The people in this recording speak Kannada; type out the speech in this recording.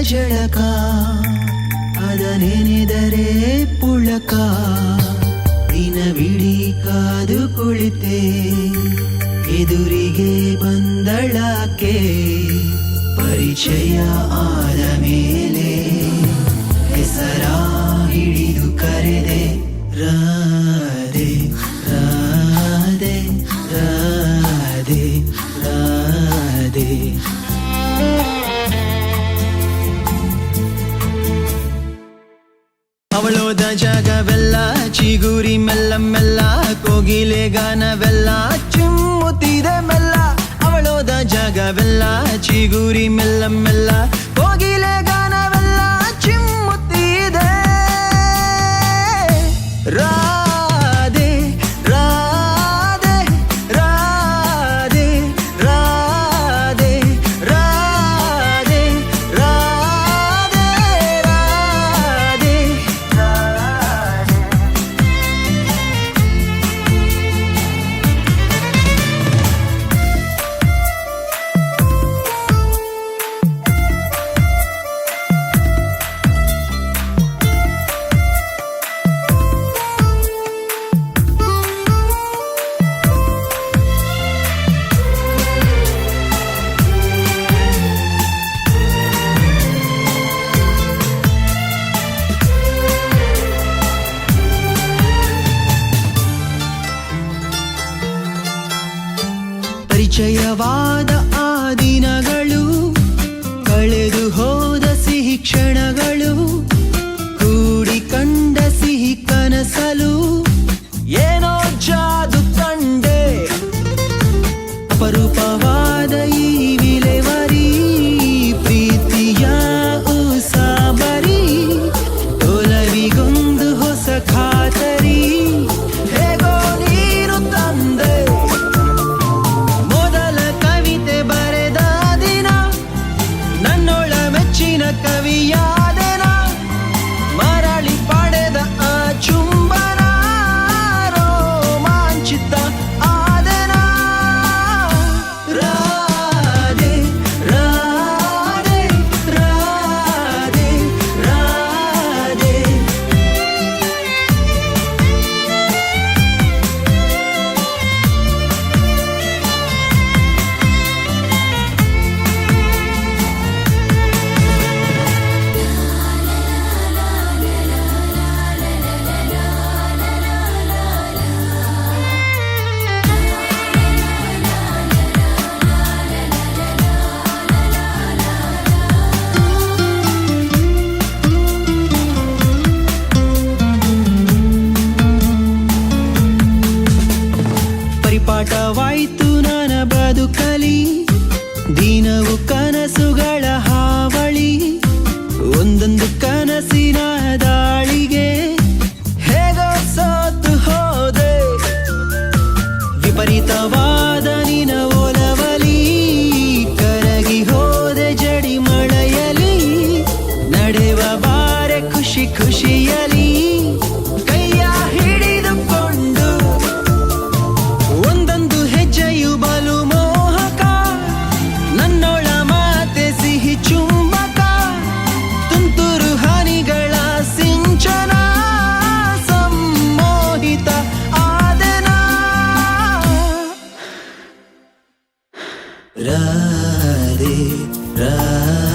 ಜಳಕ ಅದನೆನೆದರೆ ಪುಳಕ ದಿನವಿಡೀ ಕಾದು ಕುಳಿತೆ ಎದುರಿಗೆ ಬಂದಳಾಕೆ ಪರಿಚಯ ಆದ ಮೇಲೆ ಹೆಸರ ಹಿಡಿದು ಕರೆದೆ ರಾಧೆ ರಾಧೆ ರಾಧೆ ರಾಧೆ. ಅವಳೋದ ಜಾಗವೆಲ್ಲ ಚಿಗುರಿ ಮೆಲ್ಲ ಮೆಲ್ಲ ಕೋಗಿಲೆ ಗಾನವೆಲ್ಲ ಚಿಮ್ಮುತ್ತಿದೆ ಮೆಲ್ಲ. ಅವಳೋದ ಜಾಗವೆಲ್ಲ ಚಿಗುರಿ ಮೆಲ್ಲ ಮೆಲ್ಲ ಕೋಗಿಲೆ ಗಾನವೆಲ್ಲ ಚಿಮ್ಮುತ್ತಿದೆ. ರಾಧೆ ರಾಧೆ ರಾಧೆ ರಾಧೆ ರಾಧೆ ರಾಧೆ ರಾಧೆ. ಪರಿಚಯವಾದ ಆ ದಿನಗಳು ಕಳೆದು ಹೋದ ಸಿಹಿ ಕ್ಷಣಗಳು ಕೂಡಿ ಕಂಡ ಸಿಹಿ ಕನಸಲು ಏನೋ ಜಾದು ಕಂಡೆ. ಅಪರೂಪವಾದ ಈ ವಿಲೇವರಿ ಪ್ರೀತಿಯ ಉಸಾಬರಿ ಒಲವಿಗೊಂದು ಹೊಸ ಖಾತರಿ ಹೇಗೋ ನೀನು ತಂದೆ. ಕವಿಯಾದೆನ ಮರಳಿ ಪಡೆದ ಆ ಚುಂಬನ ರೋಮಾಂಚಿತ ಆದೆನ. ರಾಧೆ ರಾಧೆ ರಾಧೆ ರಾಧೆ. ಪರಿಪಾಠವಾಯ್ತು ನನ್ನ ಬದುಕಲಿ ದಿನವು ಕನಸುಗಳ ಹಾವಳಿ. ಒಂದೊಂದು ಕನಸಿನ ದಾಳಿಗೆ ಹೇಗೋ ಸೋತು ಹೋದೆ. ವಿಪರೀತವಾದ ನಿನ ಒಲವಲಿ ಕರಗಿ ಹೋದೆ ಜಡಿ ಮಳೆಯಲಿ. ನಡೆವ ಬಾರೆ ಖುಷಿ ಖುಷಿಯಲಿ ಕೈಯ ಹಿಡಿದುಕೊಂಡು ಒಂದೊಂದು ಹೆಜ್ಜೆಯು ಬಲು ಮೋಹಕ. ನನ್ನೊಳ ಮಾತೆ ಸಿಹಿ ಚುಂಬಕ ತುಂತುರು ಹನಿಗಳ ಸಿಂಚನ ಸಮ್ಮೋಹಿತ ಆದೆನ. ರಾಧೆ ರಾಧೆ